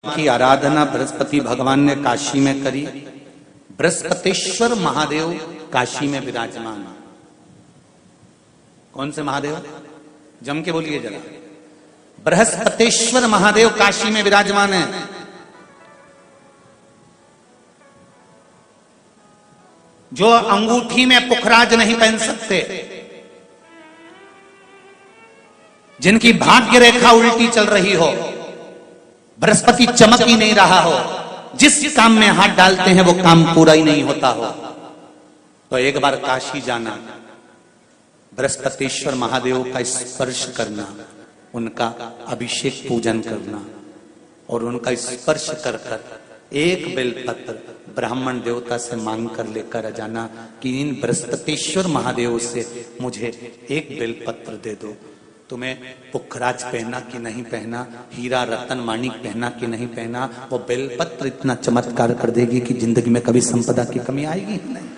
की आराधना बृहस्पति भगवान ने काशी में करी। बृहस्पतेश्वर महादेव काशी में विराजमान। कौन से महादेव? जम के बोलिए जरा। बृहस्पतेश्वर महादेव काशी में विराजमान है। जो अंगूठी में पुखराज नहीं पहन सकते, जिनकी भाग्य रेखा उल्टी चल रही हो, बृहस्पति चमक ही नहीं रहा हो, जिस काम में हाथ डालते हैं वो काम पूरा ही नहीं होता हो, तो एक बार काशी जाना, बृहस्पतेश्वर महादेव का स्पर्श करना, उनका अभिषेक पूजन करना और उनका स्पर्श कर कर एक बेलपत्र ब्राह्मण देवता से मांग कर लेकर आ जाना कि इन बृहस्पतेश्वर महादेव से मुझे एक बेलपत्र दे दो। तुम्हें पुखराज पहना कि नहीं पहना, हीरा रतन माणिक पहना कि नहीं पहना, वो बेलपत्र इतना चमत्कार कर देगी कि जिंदगी में कभी संपदा की कमी आएगी ही नहीं।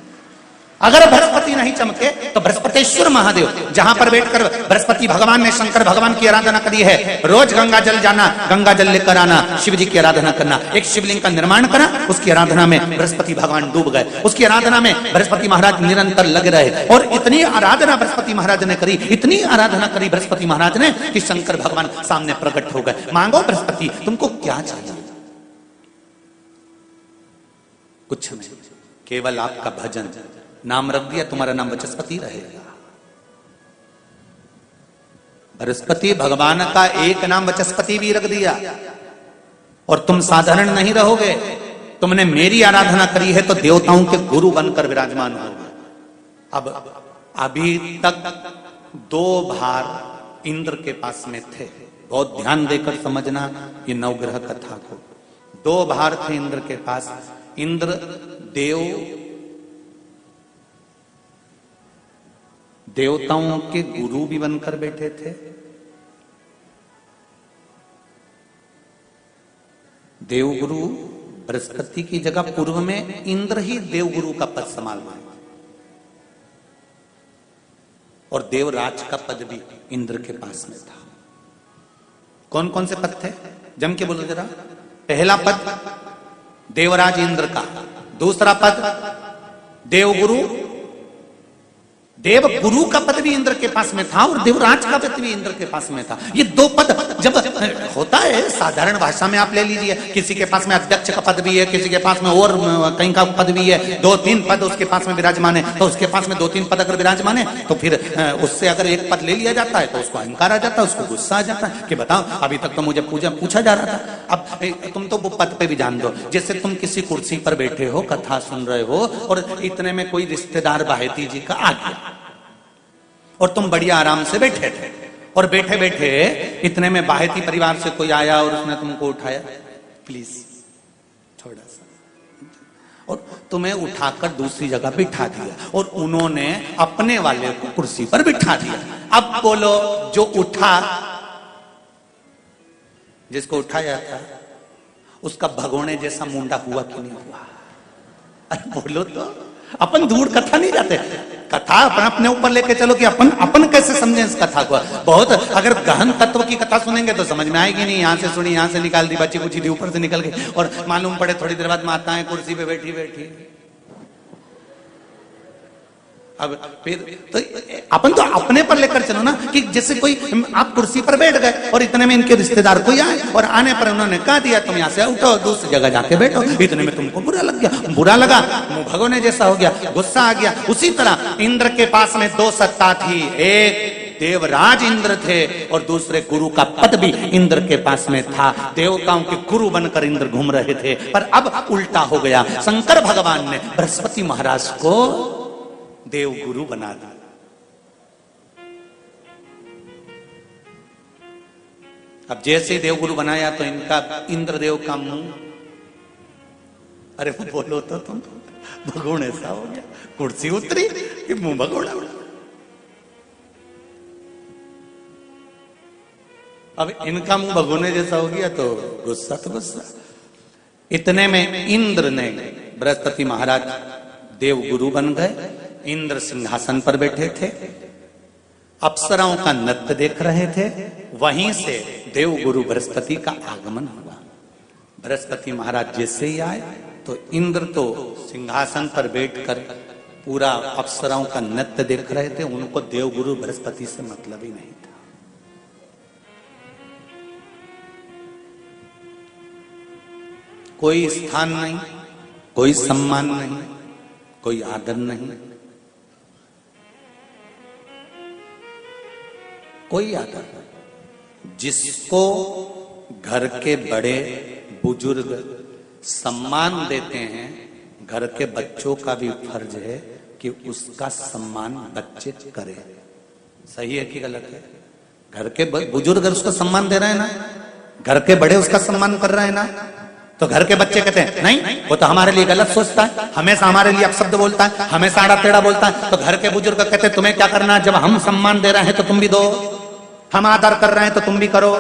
अगर बृहस्पति नहीं चमके तो बृहस्पतेश्वर महादेव, जहां पर बैठकर बृहस्पति भगवान ने शंकर भगवान की आराधना करी है, रोज गंगा जल जाना, गंगा जल लेकर आना, शिव जी की आराधना करना, एक शिवलिंग का निर्माण करा, उसकी आराधना में बृहस्पति भगवान डूब गए, उसकी आराधना में बृहस्पति महाराज निरंतर लगे रहे और इतनी आराधना बृहस्पति महाराज ने करी, इतनी आराधना करी बृहस्पति महाराज ने कि शंकर भगवान सामने प्रकट हो गए। मांगो बृहस्पति, तुमको क्या चाहिए? कुछ नहीं, केवल आपका भजन। नाम रख दिया, तुम्हारा नाम बृहस्पति रहेगा। बृहस्पति भगवान का एक नाम बृहस्पति भी रख दिया और तुम साधारण नहीं रहोगे। तुमने मेरी आराधना करी है तो देवताओं के गुरु बनकर विराजमान होगे। अब अभी तक 2 भार इंद्र के पास में थे। बहुत ध्यान देकर समझना ये नवग्रह कथा को। 2 भार थे इंद्र के पास। इंद्र देवताओं के गुरु भी बनकर बैठे थे, देवगुरु बृहस्पति की जगह पूर्व में इंद्र ही देवगुरु का पद संभाल रहे और देवराज का पद भी इंद्र के पास में था। कौन कौन से पद थे? जम के बोलो जरा। पहला पद देवराज इंद्र का, दूसरा पद देवगुरु, देवगुरु का पद भी इंद्र के पास में था और देवराज का पद भी इंद्र के पास में था। ये 2 पद जब होता है साधारण भाषा में, आप ले लीजिए, किसी के पास में अध्यक्ष का पद भी है, किसी के पास में और कहीं का पद भी है, 2-3 पद उसके पास में विराजमान है, तो उसके पास में 2-3 पद अगर विराजमान है तो फिर उससे अगर एक पद ले लिया जाता है तो उसको अहंकार आ जाता है, उसको गुस्सा आ जाता है कि बताओ अभी तक तो मुझे पूछा जा रहा था, अब तुम तो वो पद पे भी जान दो। जैसे तुम किसी कुर्सी पर बैठे हो, कथा सुन रहे हो और इतने में कोई रिश्तेदार बाहेती जी का आ गया और तुम बढ़िया आराम से बैठे थे और बैठे बैठे इतने में बाहेती परिवार से कोई आया और उसने तुमको उठाया, प्लीज थोड़ा सा, और तुम्हें उठाकर दूसरी जगह बिठा दिया और उन्होंने अपने वाले को कुर्सी पर बिठा दिया। अब बोलो, जो उठा, जिसको उठाया था उसका भगोने जैसा मुंडा हुआ कि नहीं हुआ? अरे बोलो तो। अपन दूर कथा नहीं जाते, कथा अपने ऊपर लेके चलो कि अपन कैसे समझें इस कथा को। बहुत अगर गहन तत्व की कथा सुनेंगे तो समझ में आएगी नहीं। यहां से सुनी, यहां से निकाल दी, बच्ची कुछ थी, ऊपर से निकल गई और मालूम पड़े थोड़ी देर बाद माताएं कुर्सी पे बैठी बैठी। अब फिर तो अपन तो अपने पर लेकर चलो ना कि जैसे कोई, आप कुर्सी पर बैठ गए और इतने में इनके रिश्तेदार कोई आए और आने पर उन्होंने कहा दिया तुम यहां से उठो, दूसरी जगह जाके बैठो। इतने में तुमको बुरा लग गया, बुरा लगा, मुंह भगोने जैसा हो गया, गुस्सा आ गया। उसी तरह इंद्र के पास में 2 सत्ता थी, एक देवराज इंद्र थे और दूसरे गुरु का पद भी इंद्र के पास में था। देवताओं के गुरु बनकर इंद्र घूम रहे थे, पर अब उल्टा हो गया। शंकर भगवान ने बृहस्पति महाराज को देवगुरु बना दिया। अब जैसे देवगुरु बनाया तो इनका इंद्रदेव का मुंह, अरे बोलो तो तुम, भगोने सा हो गया। कुर्सी उतरी कि मुंह भगोड़ा उड़ा। अब इनका मुंह भगोने जैसा हो गया तो गुस्सा तो गुस्सा। इतने में इंद्र ने, बृहस्पति महाराज देवगुरु बन गए। इंद्र सिंहासन पर बैठे थे, अप्सराओं का नृत्य देख रहे थे। वहीं से देवगुरु बृहस्पति का आगमन हुआ। बृहस्पति महाराज जैसे ही आए तो इंद्र तो सिंहासन पर बैठकर पूरा अप्सराओं का नृत्य देख रहे थे। उनको देवगुरु बृहस्पति से मतलब ही नहीं था। कोई स्थान नहीं, कोई सम्मान नहीं, कोई आदर नहीं, कोई आदर नहीं। जिसको घर के बड़े बुजुर्ग सम्मान देते हैं, घर के बच्चों का भी फर्ज है कि उसका सम्मान बच्चे करे। सही है कि गलत है? घर के बुजुर्ग उसको सम्मान दे रहे हैं ना, घर के बड़े उसका सम्मान कर रहे हैं ना, तो घर के बच्चे कहते हैं नहीं, वो तो हमारे लिए गलत सोचता है, हमेशा हमारे लिए अपशब्द बोलता है, हमेशा आड़ा टेढ़ा बोलता है। तो घर के बुजुर्ग कहते हैं तुम्हें क्या करना है, जब हम सम्मान दे रहे हैं तो तुम भी दो, हम आदर कर रहे हैं तो तुम भी करो।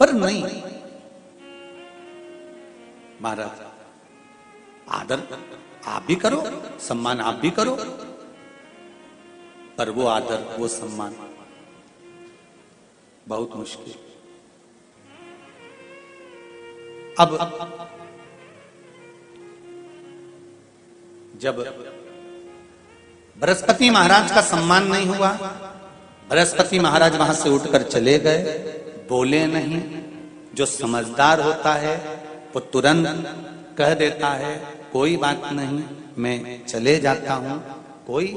पर नहीं महाराज, आदर आप भी करो, सम्मान आप भी करो, पर वो आदर वो सम्मान बहुत मुश्किल। अब जब बृहस्पति महाराज का सम्मान नहीं हुआ, बृहस्पति महाराज वहां से उठकर चले गए, बोले नहीं। जो समझदार होता है वो तुरंत कह देता है कोई बात नहीं, मैं चले जाता हूं। कोई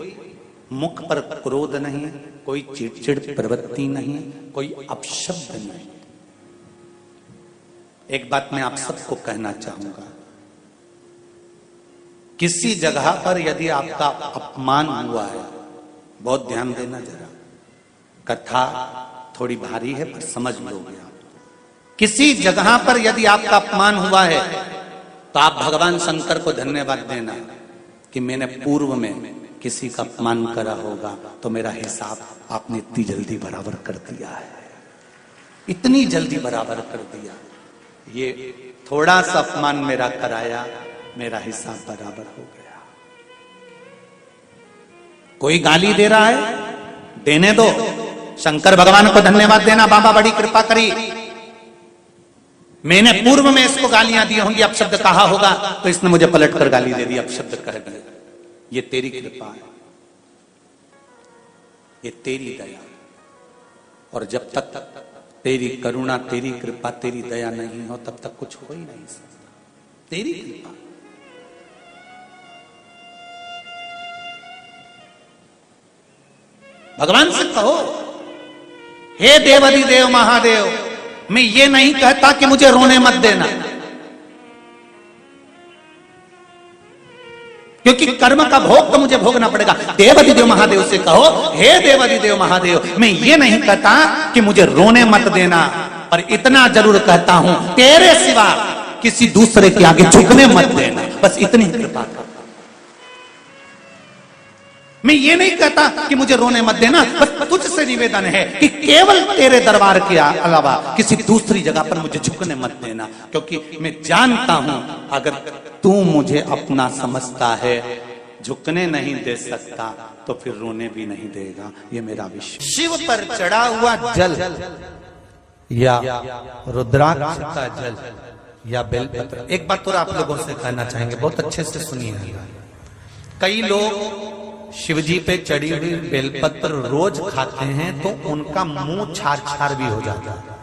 मुख पर क्रोध नहीं, कोई चिड़चिड़ प्रवृत्ति नहीं, कोई अपशब्द नहीं। एक बात मैं आप सबको कहना चाहूंगा, किसी जगह पर यदि आपका अपमान हुआ है, बहुत ध्यान देना जरा, कथा थोड़ी भारी है पर समझ लोगे आप। किसी जगह पर यदि आपका अपमान हुआ है तो आप भगवान शंकर को धन्यवाद देना कि मैंने पूर्व में किसी का अपमान करा होगा तो मेरा हिसाब आपने इतनी जल्दी बराबर कर दिया है, इतनी जल्दी बराबर कर दिया। ये थोड़ा सा अपमान मेरा कराया, मेरा हिसाब बराबर हो गया। कोई गाली दे रहा है, देने दो, शंकर भगवान को धन्यवाद देना, बाबा बड़ी कृपा करी, मैंने पूर्व में इसको गालियां दी होंगी, अपशब्द कहा होगा तो इसने मुझे पलटकर गाली दे दी, अपशब्द कह दिया। ये तेरी कृपा है, ये तेरी दया। और जब तक तेरी करुणा, तेरी कृपा, तेरी दया नहीं हो तब तक कुछ हो ही नहीं सकता। तेरी कृपा। भगवान से कहो, हे देवाधिदेव महादेव, मैं ये नहीं कहता कि मुझे रोने मत देना, क्योंकि कर्म का भोग तो मुझे भोगना पड़ेगा। देवाधिदेव महादेव से कहो, हे देवाधिदेव महादेव, मैं ये नहीं कहता कि मुझे रोने मत देना, पर इतना जरूर कहता हूं तेरे सिवा किसी दूसरे के आगे झुकने मत देना, बस इतनी कृपा कर। मैं ये नहीं कहता कि मुझे रोने मत देना, बस तुझसे निवेदन है कि केवल तेरे दरबार के अलावा किसी दूसरी जगह पर मुझे झुकने मत देना, क्योंकि मैं जानता हूं अगर तू मुझे अपना समझता है, झुकने नहीं दे सकता तो फिर रोने भी नहीं देगा। ये मेरा विश्वास। शिव पर चढ़ा हुआ जल या रुद्राक्ष का जल या बेलपत्र। एक बात तो आप लोगों से कहना चाहेंगे, बहुत अच्छे से सुनिए। कई लोग शिवजी पे चढ़ी हुई बेलपत्र रोज खाते हैं तो उनका मुंह छार छार भी हो जाता है।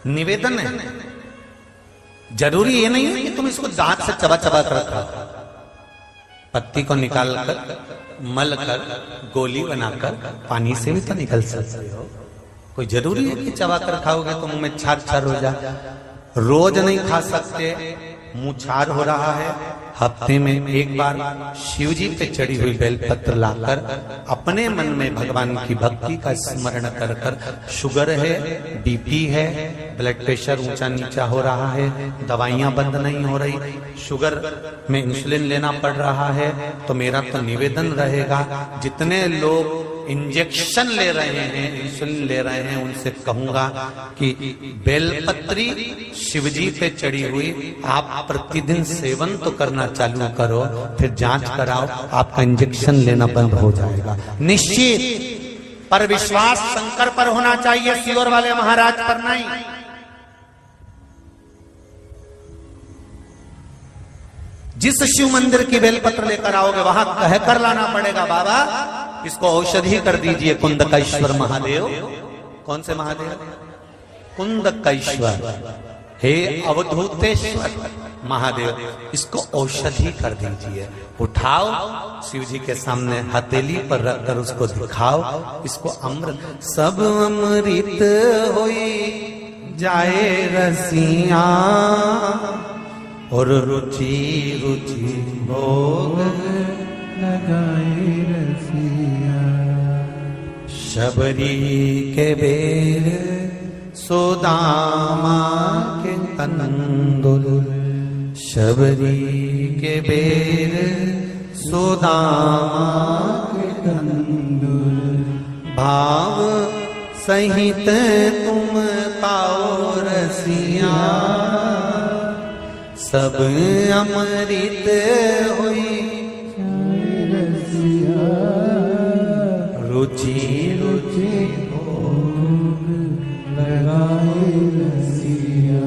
निवेदन है, जरूरी ये नहीं है कि तुम इसको दांत से चबा चबा कर खाओ। पत्ती को निकाल कर, मल कर, गोली बनाकर पानी से भी तो निकल सकते हो। कोई जरूरी है कि चबा कर खाओगे तो मुंह में छार छार हो जाए? रोज नहीं खा सकते, मुंह छार हो रहा है, हफ्ते में एक बार शिवजी पे चढ़ी हुई बेलपत्र लाकर अपने मन में भगवान की भक्ति का स्मरण कर कर, शुगर है, बीपी है, ब्लड प्रेशर ऊंचा नीचा हो रहा है, दवाइयां बंद नहीं हो रही, शुगर में इंसुलिन लेना पड़ रहा है, तो मेरा तो निवेदन रहेगा जितने लोग इंजेक्शन ले रहे हैं, इंसुलिन ले रहे हैं, उनसे कहूंगा कि बेलपत्री शिवजी पे चढ़ी हुई आप प्रतिदिन सेवन तो करना चालू करो, फिर जांच कराओ, आपका इंजेक्शन लेना बंद हो जाएगा निश्चित। पर विश्वास शंकर पर होना चाहिए, शिवर वाले महाराज पर नहीं। जिस शिव मंदिर की बेलपत्र लेकर आओगे वहां कहकर लाना पड़ेगा, बाबा इसको औषधि कर दीजिए कुंदकेश्वर महादेव। कौन से महादेव? कुंदकेश्वर, हे अवधूतेश्वर महादेव, इसको औषधि कर दीजिए। उठाओ, शिव जी के सामने हथेली पर रखकर उसको दिखाओ, इसको अमृत सब अमृत होई जाए रसिया, और रुचि रुचि भोग लगाए रसिया। शबरी के बेर सुदामा के तंदुल, शबरी के बेर सुदामा के तंदुल, भाव सहित तुम पाओ रसिया, सब अमृत हुई रसिया, रुचि रुचि भोग लगाए रसिया।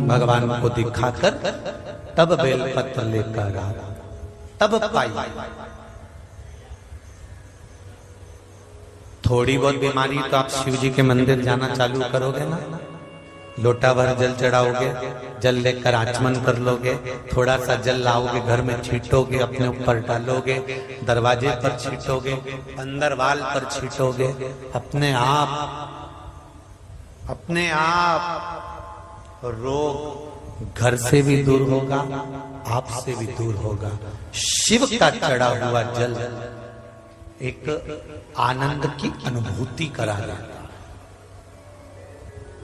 भगवान को दिखाकर तब बेलपत्र लेकर आ, तब पाई। थोड़ी बहुत बीमारी तो आप शिव जी के मंदिर जाना चालू करोगे ना, लोटा भर जल चढ़ाओगे, जल लेकर आचमन कर लोगे, थोड़ा सा जल लाओगे, घर में छींटोगे, अपने ऊपर डालोगे, दरवाजे पर छींटोगे, अंदर वाल पर छींटोगे, अपने आप रोग घर से भी दूर होगा, आपसे भी दूर होगा। शिव का चढ़ा हुआ जल एक आनंद की अनुभूति करा रहा।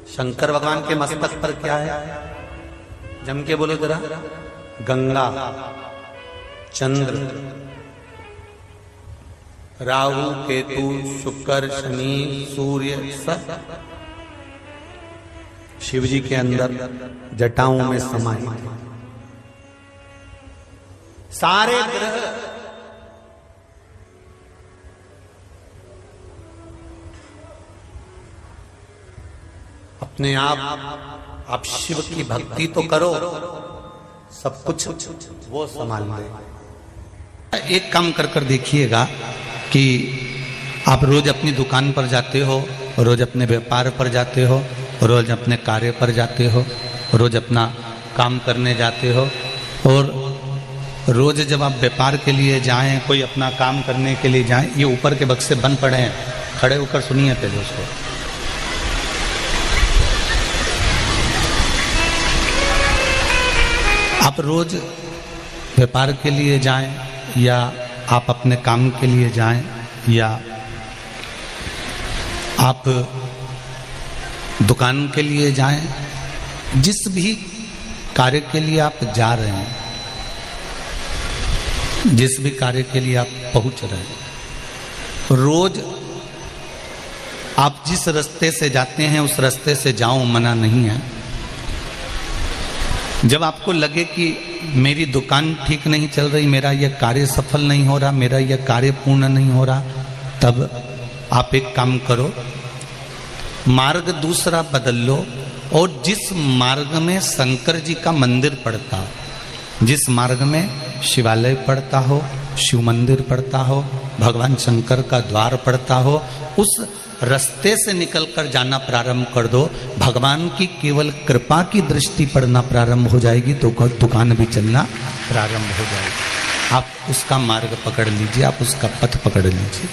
शंकर भगवान के मस्तक पर क्या है? जम के बोलो जरा। गंगा, चंद्र, राहु, केतु, शुक्र, शनि, सूर्य, सब शिव जी के अंदर जटाओं में समाहित। सारे ग्रह अपने आप शिव की भक्ति तो करो, सब कुछ वो संभाल ले। एक काम कर देखिएगा कि आप रोज अपनी दुकान पर जाते हो, रोज अपने व्यापार पर जाते हो, रोज अपने कार्य पर जाते हो, रोज अपना काम करने जाते हो, और रोज जब आप व्यापार के लिए जाएं, कोई अपना काम करने के लिए जाएं, ये ऊपर के बक्से बंद पड़े हैं, खड़े होकर सुनिए पहले उसको। आप रोज व्यापार के लिए जाएं, या आप अपने काम के लिए जाएं, या आप दुकान के लिए जाएं, जिस भी कार्य के लिए आप जा रहे हैं, जिस भी कार्य के लिए आप पहुंच रहे हैं, रोज आप जिस रास्ते से जाते हैं उस रास्ते से जाओ, मना नहीं है। जब आपको लगे कि मेरी दुकान ठीक नहीं चल रही, मेरा यह कार्य सफल नहीं हो रहा, मेरा यह कार्य पूर्ण नहीं हो रहा, तब आप एक काम करो, मार्ग दूसरा बदल लो, और जिस मार्ग में शंकर जी का मंदिर पड़ता हो, जिस मार्ग में शिवालय पड़ता हो, शिव मंदिर पड़ता हो, भगवान शंकर का द्वार पड़ता हो, उस रास्ते से निकलकर जाना प्रारंभ कर दो। भगवान की केवल कृपा की दृष्टि पड़ना प्रारंभ हो जाएगी तो दुकान भी चलना प्रारंभ हो जाएगी। आप उसका मार्ग पकड़ लीजिए, आप उसका पथ पकड़ लीजिए,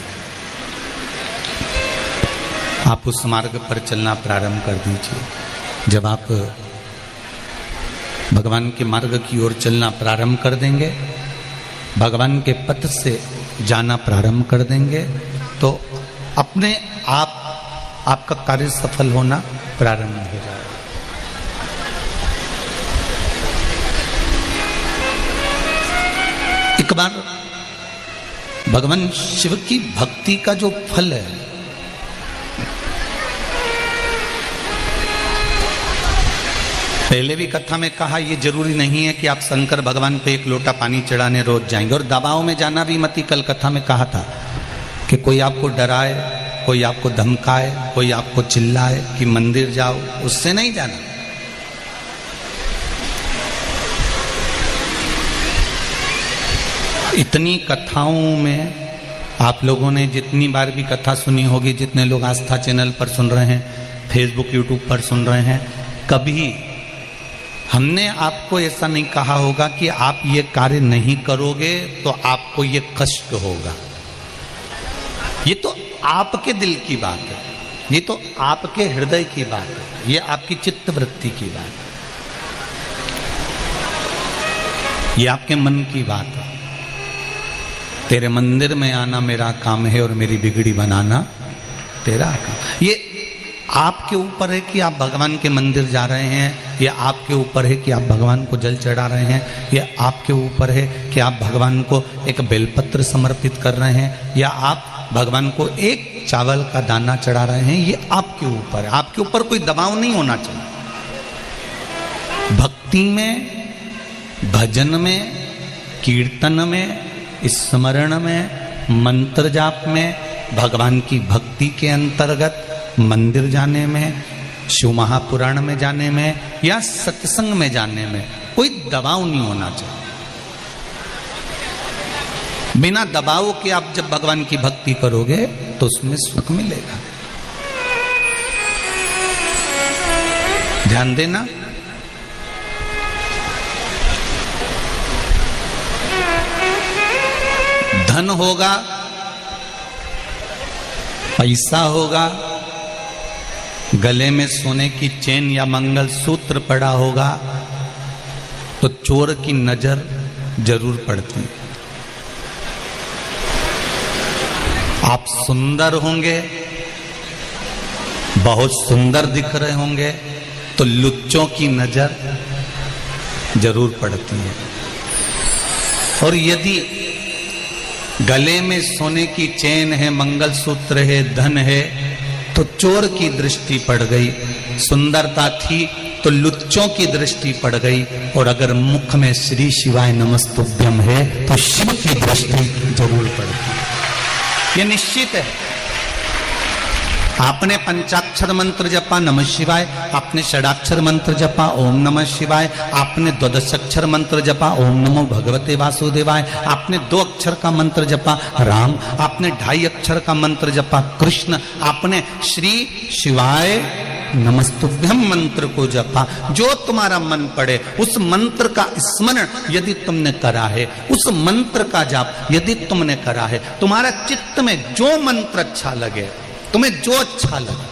आप उस मार्ग पर चलना प्रारंभ कर दीजिए। जब आप भगवान के मार्ग की ओर चलना प्रारंभ कर देंगे, भगवान के पथ से जाना प्रारंभ कर देंगे, तो अपने आप आपका कार्य सफल होना प्रारंभ हो जाएगा। एक बार भगवान शिव की भक्ति का जो फल है, पहले भी कथा में कहा, ये जरूरी नहीं है कि आप शंकर भगवान पे एक लोटा पानी चढ़ाने रोज जाएंगे, और दबाव में जाना भी मत ही। कल कथा में कहा था कि कोई आपको डराए, कोई आपको धमकाए, कोई आपको चिल्लाए कि मंदिर जाओ, उससे नहीं जाना। इतनी कथाओं में आप लोगों ने जितनी बार भी कथा सुनी होगी, जितने लोग आस्था चैनल पर सुन रहे हैं, फेसबुक यूट्यूब पर सुन रहे हैं, कभी हमने आपको ऐसा नहीं कहा होगा कि आप ये कार्य नहीं करोगे तो आपको ये कष्ट होगा। ये तो आपके दिल की बात है, ये तो आपके हृदय की बात है, ये आपकी चित्त वृत्ति की बात है, ये आपके मन की बात है। तेरे मंदिर में आना मेरा काम है और मेरी बिगड़ी बनाना तेरा काम। ये आपके ऊपर है कि आप भगवान के मंदिर जा रहे हैं, या आपके ऊपर है कि आप भगवान को जल चढ़ा रहे हैं, या आपके ऊपर है कि आप भगवान को एक बेलपत्र समर्पित कर रहे हैं, या आप भगवान को एक चावल का दाना चढ़ा रहे हैं। ये आपके ऊपर है, आपके ऊपर कोई दबाव नहीं होना चाहिए। भक्ति में, भजन में, कीर्तन में, स्मरण में, मंत्र जाप में, भगवान की भक्ति के अंतर्गत मंदिर जाने में, शिव महापुराण में जाने में, या सत्संग में जाने में कोई दबाव नहीं होना चाहिए। बिना दबाव के आप जब भगवान की भक्ति करोगे तो उसमें सुख मिलेगा। ध्यान देना, धन होगा, पैसा होगा, गले में सोने की चेन या मंगलसूत्र पड़ा होगा, तो चोर की नजर जरूर पड़ती है। आप सुंदर होंगे, बहुत सुंदर दिख रहे होंगे, तो लुच्चों की नजर जरूर पड़ती है। और यदि गले में सोने की चेन है, मंगलसूत्र है, धन है, तो चोर की दृष्टि पड़ गई। सुंदरता थी तो लुच्चों की दृष्टि पड़ गई। और अगर मुख में श्री शिवाय नमस्तुभ्यम है तो शिव की दृष्टि जरूर पड़ती है, ये निश्चित है। आपने पंचाक्षर मंत्र जपा नमः शिवाय, आपने षडाक्षर मंत्र जपा ओम नमः शिवाय, आपने द्वादशाक्षर मंत्र जपा ओम नमो भगवते वासुदेवाय, आपने 2 अक्षर का मंत्र जपा राम, आपने 2.5 अक्षर का मंत्र जपा कृष्ण, आपने श्री शिवाय नमस्तुभ्यम मंत्र को जपा। जो तुम्हारा मन पड़े उस मंत्र का स्मरण यदि तुमने करा है, उस मंत्र का जाप यदि तुमने करा है, तुम्हारा चित्त में जो मंत्र अच्छा लगे, तुम्हें जो अच्छा लगे,